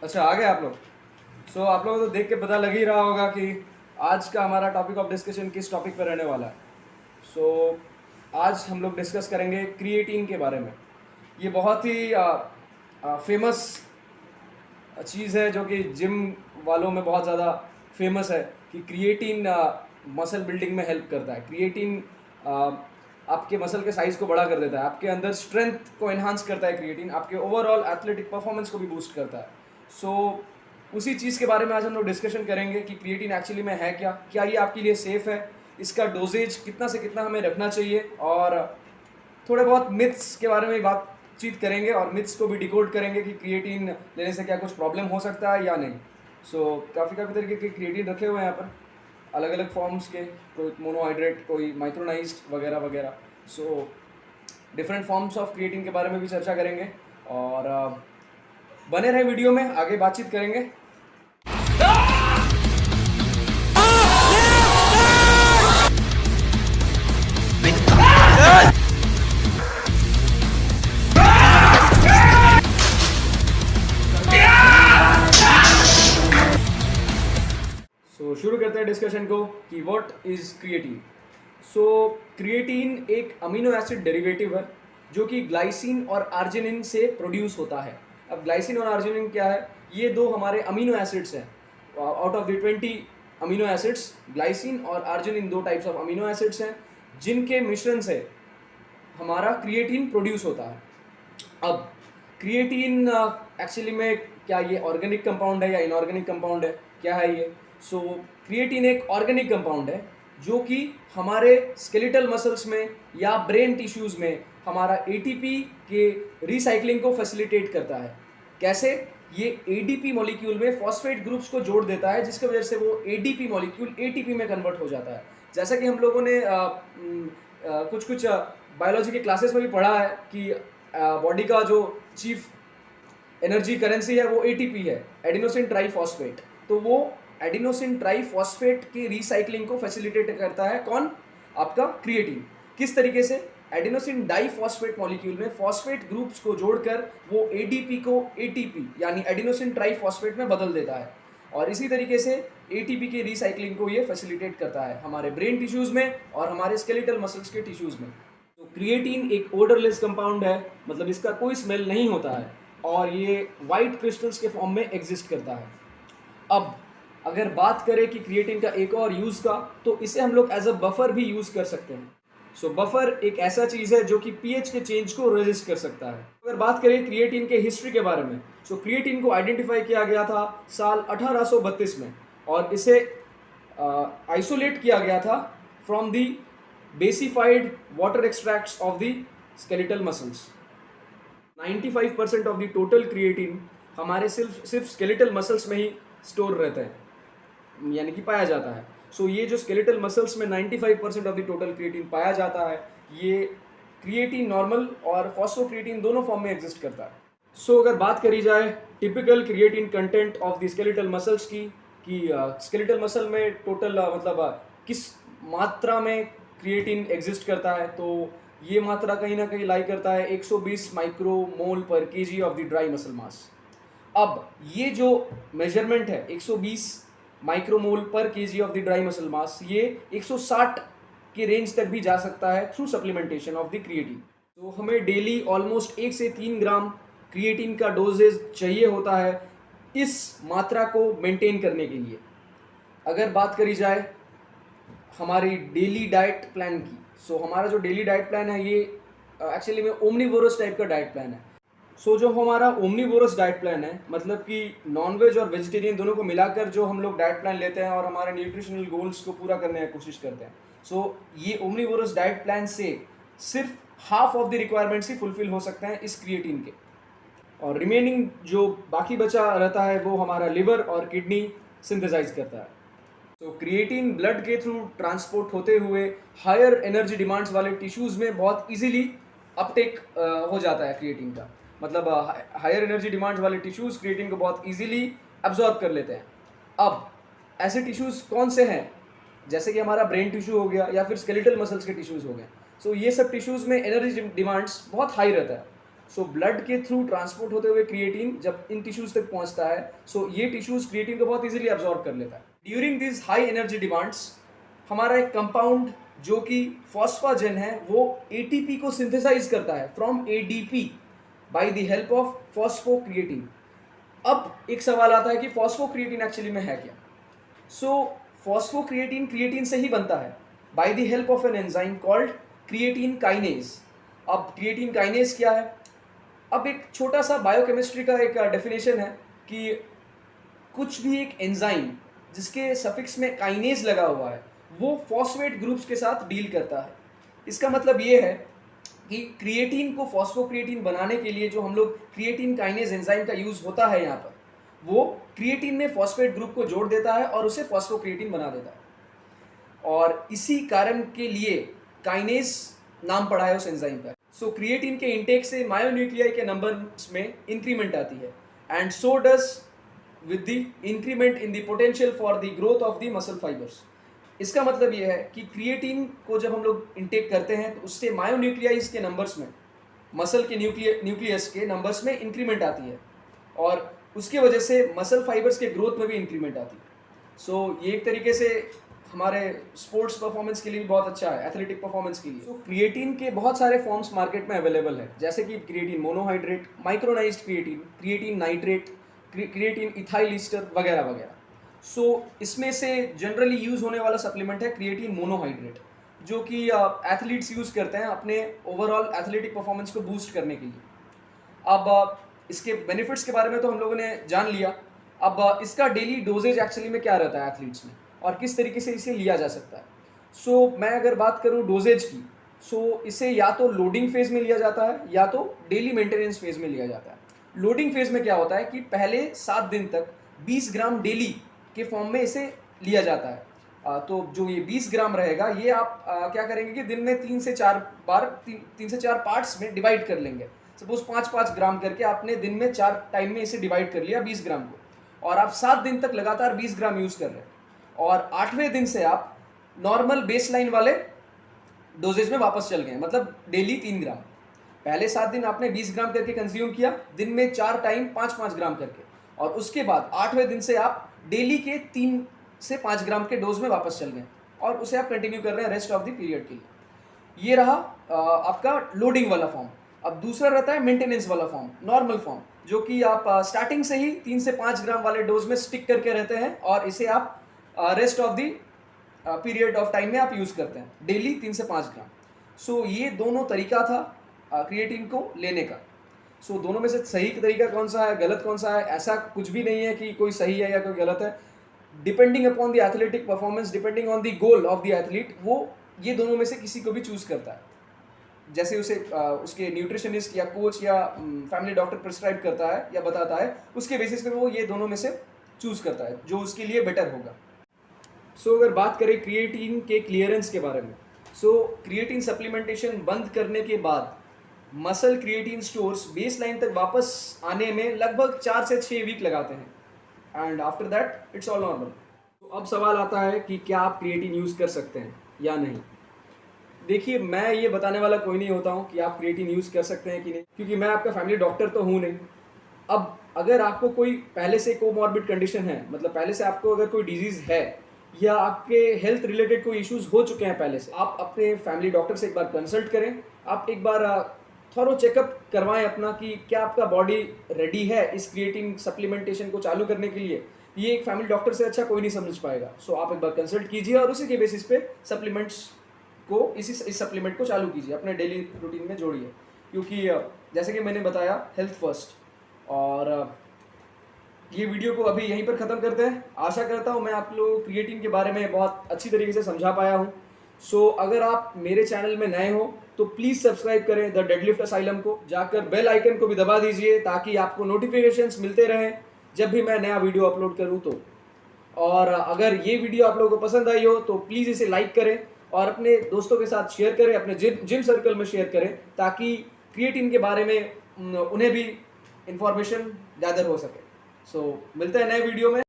अच्छा, आ गए आप लोग। आप लोगों को तो देख के पता लग ही रहा होगा कि आज का हमारा टॉपिक ऑफ डिस्कशन किस टॉपिक पर रहने वाला है। आज हम लोग डिस्कस करेंगे क्रिएटिन के बारे में। ये बहुत ही फेमस चीज़ है जो कि जिम वालों में बहुत ज़्यादा फेमस है कि क्रिएटिन मसल बिल्डिंग में हेल्प करता है। क्रिएटिन आपके मसल के साइज़ को बड़ा कर देता है, आपके अंदर स्ट्रेंथ को एनहांस करता है। क्रिएटिन आपके ओवरऑल एथलेटिक परफॉर्मेंस को भी बूस्ट करता है। उसी चीज़ के बारे में आज हम लोग डिस्कशन करेंगे कि क्रिएटिन एक्चुअली में है क्या, क्या ये आपके लिए सेफ़ है, इसका डोजेज कितना से कितना हमें रखना चाहिए, और थोड़े बहुत मिथ्स के बारे में बातचीत करेंगे और मिथ्स को भी डिकोड करेंगे कि क्रिएटिन लेने से क्या कुछ प्रॉब्लम हो सकता है या नहीं। काफ़ी तरीके के क्रिएटिन रखे हुए हैं यहाँ पर, अलग अलग फॉर्म्स के, कोई मोनोहाइड्रेट, कोई माइक्रोनाइज्ड वगैरह वगैरह। डिफरेंट फॉर्म्स ऑफ क्रिएटिन के बारे में भी चर्चा करेंगे और बने रहे वीडियो में, आगे बातचीत करेंगे। शुरू करते हैं डिस्कशन को कि व्हाट इज क्रिएटिन। क्रिएटिन एक अमीनो एसिड डेरिवेटिव है जो कि ग्लाइसिन और आर्जिनिन से प्रोड्यूस होता है। अब ग्लाइसिन और आर्जिनिन क्या है? ये दो हमारे अमीनो एसिड्स हैं। Out of the 20 amino acids, glycine और आर्जिनिन दो टाइप्स ऑफ अमीनो एसिड्स हैं जिनके मिश्रण से हमारा क्रिएटिन प्रोड्यूस होता है। अब क्रिएटिन एक्चुअली में क्या ये ऑर्गेनिक कंपाउंड है या इनऑर्गेनिक कंपाउंड है, क्या है ये? क्रिएटिन एक ऑर्गेनिक कंपाउंड है जो कि हमारे स्केलेटल मसल्स में या ब्रेन टिश्यूज में हमारा एटीपी के रिसाइकलिंग को फैसिलिटेट करता है। कैसे? ये एडीपी मॉलिक्यूल में फॉस्फेट ग्रुप्स को जोड़ देता है जिसकी वजह से वो एडीपी मॉलिक्यूल एटीपी में कन्वर्ट हो जाता है। जैसा कि हम लोगों ने कुछ बायोलॉजी के क्लासेस में भी पढ़ा है कि बॉडी का जो चीफ एनर्जी करेंसी है वो एटीपी है, एडिनोसिन ट्राइफॉस्फेट। तो वो एडिनोसिन ट्राइफॉस्फेट की रिसाइकलिंग को फैसिलिटेट करता है कौन? आपका क्रिएटिन। किस तरीके से? एडिनोसिन डाइफॉस्फेट मॉलिक्यूल में फॉस्फेट ग्रुप्स को जोड़कर वो एडीपी को एटीपी यानी एडिनोसिन ट्राइफॉस्फेट में बदल देता है, और इसी तरीके से एटीपी की रिसाइकलिंग को ये फैसिलिटेट करता है हमारे ब्रेन टिश्यूज में और हमारे स्केलेटल मसल्स के टिश्यूज में। क्रिएटिन एक ओडरलेस कंपाउंड है, मतलब इसका कोई स्मेल नहीं होता है और ये वाइट क्रिस्टल्स के फॉर्म में एग्जिस्ट करता है। अब अगर बात करें कि क्रिएटिन का एक और यूज़ का, तो इसे हम लोग एज अ बफर भी यूज़ कर सकते हैं। बफर एक ऐसा चीज़ है जो कि पीएच के चेंज को रेजिस्ट कर सकता है। अगर बात करें क्रिएटिन के हिस्ट्री के बारे में, क्रिएटिन को आइडेंटिफाई किया गया था साल 1832 में और इसे आइसोलेट किया गया था from the basified water extracts of the skeletal muscles. 95% of the total creatine हमारे सिर्फ स्केलेटल मसल्स में ही स्टोर रहता है, यानी कि पाया जाता है। ये जो स्केलेटल मसल्स में 95% ऑफ द टोटल क्रिएटिन पाया जाता है, ये क्रिएटिन नॉर्मल और फॉस्फोक्रिएटिन दोनों फॉर्म में एग्जिस्ट करता है। अगर बात करी जाए typical creatine content of the skeletal muscles की, कि स्केलेटल मसल में टोटल मतलब किस मात्रा में क्रिएटिन एग्जिस्ट करता है, तो ये मात्रा कहीं ना कहीं लाई करता है 120 माइक्रोमोल पर KG of the dry muscle mass. अब ये जो मेजरमेंट है 120 माइक्रोमोल पर KG of the dry muscle mass, ये 160 के रेंज तक भी जा सकता है through supplementation of the creatine. तो हमें डेली ऑलमोस्ट 1 से 3 ग्राम क्रिएटिन का डोजेज चाहिए होता है इस मात्रा को मेंटेन करने के लिए। अगर बात करी जाए हमारी डेली डाइट प्लान की, हमारा जो डेली डाइट प्लान है ये एक्चुअली में ओमनीवोरस टाइप का डाइट प्लान है। जो हमारा ओमनीवोरस डाइट प्लान है, मतलब कि नॉनवेज और वेजिटेरियन दोनों को मिलाकर जो हम लोग डाइट प्लान लेते हैं और हमारे न्यूट्रिशनल गोल्स को पूरा करने की कोशिश करते हैं। ये ओमनीवोरस डाइट प्लान से सिर्फ half of the requirements he fulfil हो सकते हैं इस क्रिएटिन के, और रिमेनिंग जो बाकी बचा रहता है वो हमारा लिवर और किडनी सिंथेसाइज करता है। क्रिएटिन ब्लड के थ्रू ट्रांसपोर्ट होते हुए हायर एनर्जी डिमांड्स वाले टिश्यूज़ में बहुत इजीली अपटेक हो जाता है क्रिएटिन का, मतलब हायर एनर्जी डिमांड्स वाले टिश्यूज़ क्रिएटिन को बहुत इजीली एब्जॉर्ब कर लेते हैं। अब ऐसे टिश्यूज़ कौन से हैं? जैसे कि हमारा ब्रेन टिश्यू हो गया या फिर स्केलेटल मसल्स के टिश्यूज़ हो गए। ये सब टिश्यूज़ में एनर्जी डिमांड्स बहुत हाई रहता है, सो ब्लड के थ्रू ट्रांसपोर्ट होते हुए क्रिएटिन जब इन टिश्यूज तक पहुंचता है, सो ये टिश्यूज क्रिएटिन को बहुत इजीली अब्जॉर्ब कर लेता है। During this high energy demands हमारा एक कंपाउंड जो कि फॉस्फाजेन है वो एटीपी को सिंथेसाइज करता है from ADP by the help of phosphocreatine. अब एक सवाल आता है कि फॉस्फोक्रिएटिन एक्चुअली में है क्या। सो फॉस्फोक्रिएटिन क्रिएटिन से ही बनता है by the help of an enzyme called creatine kinase. अब क्रिएटिन काइनेज क्या है? अब एक छोटा सा बायोकेमिस्ट्री का एक डेफिनेशन है कि कुछ भी एक एंजाइम जिसके सफिक्स में काइनेज लगा हुआ है वो फॉस्फेट ग्रुप्स के साथ डील करता है। इसका मतलब ये है कि क्रिएटिन को फॉस्फोक्रिएटिन बनाने के लिए जो हम लोग क्रिएटिन काइनेज एंजाइम का यूज़ होता है यहाँ पर, वो क्रिएटिन में फॉस्फेट ग्रुप को जोड़ देता है और उसे फॉस्फोक्रिएटिन बना देता है। और इसी कारण के लिए काइनेज नाम पड़ा है उस एंजाइम का। सो क्रिएटिन के इंटेक से मायोन्यूक्लियाई के नंबर्स में इंक्रीमेंट आती है and so does with the increment in the potential for the growth of the muscle fibres. इसका मतलब ये है कि क्रिएटिन को जब हम लोग इंटेक करते हैं तो उससे मायोन्यूक्लियाइज के नंबर्स में, मसल के न्यूक्लियस के नंबर्स में इंक्रीमेंट आती है और उसकी वजह से मसल फाइबर्स के ग्रोथ में भी इंक्रीमेंट आती है। सो ये एक तरीके से हमारे स्पोर्ट्स परफॉर्मेंस के लिए भी बहुत अच्छा है, एथलेटिक परफॉर्मेंस के लिए। सो क्रिएटिन के बहुत सारे फॉर्म्स मार्केट में अवेलेबल है, जैसे कि creatine monohydrate, micronised creatine, creatine nitrate, creatine ethyl ester वगैरह वगैरह। सो इसमें से जनरली यूज़ होने वाला सप्लीमेंट है क्रिएटिन मोनोहाइड्रेट, जो कि एथलीट्स यूज़ करते हैं अपने ओवरऑल एथलेटिक परफॉर्मेंस को बूस्ट करने के लिए। अब इसके बेनिफिट्स के बारे में तो हम लोगों ने जान लिया। अब इसका डेली डोजेज एक्चुअली में क्या रहता है एथलीट्स में और किस तरीके से इसे लिया जा सकता है। सो मैं अगर बात करूँ डोजेज की, सो इसे या तो लोडिंग फेज़ में लिया जाता है या तो डेली मेंटेनेंस फेज़ में लिया जाता है। लोडिंग फेज़ में क्या होता है कि पहले 7 दिन तक 20 ग्राम डेली के फॉर्म में इसे लिया जाता है। तो जो ये 20 ग्राम रहेगा ये आप क्या करेंगे कि दिन में 3 से 4 बार 3 से 4 पार्ट्स में डिवाइड कर लेंगे। सपोज 5-5 ग्राम करके आपने दिन में 4 टाइम में इसे डिवाइड कर लिया 20 ग्राम को, और आप 7 दिन तक लगातार 20 ग्राम यूज़ कर रहे हैं और 8वें दिन से आप नॉर्मल बेसलाइन वाले डोजेज में वापस चल गए, मतलब डेली 3 ग्राम। पहले 7 दिन आपने 20 ग्राम करके कंज्यूम किया, दिन में 4 टाइम 5-5 ग्राम करके, और उसके बाद 8वें दिन से आप डेली के 3 से 5 ग्राम के डोज में वापस चल गए और उसे आप कंटिन्यू कर रहे हैं रेस्ट ऑफ द पीरियड के लिए। ये रहा आपका लोडिंग वाला फॉर्म। अब दूसरा रहता है मेंटेनेंस वाला फॉर्म, नॉर्मल फॉर्म, जो कि आप स्टार्टिंग से ही 3 से 5 ग्राम वाले डोज में स्टिक करके रहते हैं और इसे आप rest of the period of time में आप यूज़ करते हैं डेली 3 से 5 ग्राम। सो ये दोनों तरीका था क्रिएटिन को लेने का। सो दोनों में से सही तरीका कौन सा है, गलत कौन सा है, ऐसा कुछ भी नहीं है कि कोई सही है या कोई गलत है। Depending upon the athletic performance, depending on the goal of the athlete, वो ये दोनों में से किसी को भी चूज़ करता है। जैसे उसे उसके न्यूट्रिशनिस्ट या कोच या फैमिली डॉक्टर प्रिस्क्राइब करता है या बताता है, उसके बेसिस पे वो ये दोनों में से चूज़ करता है जो उसके लिए बेटर होगा। सो अगर बात करें क्रिएटिन के क्लियरेंस के बारे में, सो क्रिएटिन सप्लीमेंटेशन बंद करने के बाद muscle creatine stores base line तक वापस आने में लगभग 4 से 6 वीक लगाते हैं and after that it's all normal. तो अब सवाल आता है कि क्या आप क्रिएटिन यूज़ कर सकते हैं या नहीं। देखिए, मैं ये बताने वाला कोई नहीं होता हूँ कि आप क्रिएटिन यूज़ कर सकते हैं कि नहीं, क्योंकि मैं आपका फैमिली डॉक्टर तो हूँ नहीं। अब अगर आपको कोई पहले से कोमॉर्बिड कंडीशन है, मतलब पहले से आपको अगर कोई डिजीज़ है या आपके हेल्थ रिलेटेड कोई इश्यूज़ हो चुके हैं पहले से, आप अपने फैमिली डॉक्टर से एक बार कंसल्ट करें। आप एक बार थोरो चेकअप करवाएं अपना कि क्या आपका बॉडी रेडी है इस क्रिएटिन सप्लीमेंटेशन को चालू करने के लिए। ये एक फैमिली डॉक्टर से अच्छा कोई नहीं समझ पाएगा। सो आप एक बार कंसल्ट कीजिए और उसी के बेसिस पे सप्लीमेंट्स को इस सप्लीमेंट को चालू कीजिए, अपने डेली रूटीन में जोड़िए, क्योंकि जैसे कि मैंने बताया हेल्थ फर्स्ट। और ये वीडियो को अभी यहीं पर ख़त्म करते हैं। आशा करता हूँ मैं आप लोग क्रिएटिन के बारे में बहुत अच्छी तरीके से समझा पाया हूँ। सो अगर आप मेरे चैनल में नए हो तो प्लीज़ सब्सक्राइब करें द डेडलिफ्ट असाइलम को, जाकर बेल आइकन को भी दबा दीजिए ताकि आपको नोटिफिकेशंस मिलते रहें जब भी मैं नया वीडियो अपलोड करूँ तो। और अगर ये वीडियो आप लोगों को पसंद आई हो तो प्लीज़ इसे लाइक करें और अपने दोस्तों के साथ शेयर करें, अपने जिम सर्कल में शेयर करें, ताकि क्रिएटिन के बारे में उन्हें भी इंफॉर्मेशन गैदर हो सके। सो मिलते हैं नए वीडियो में।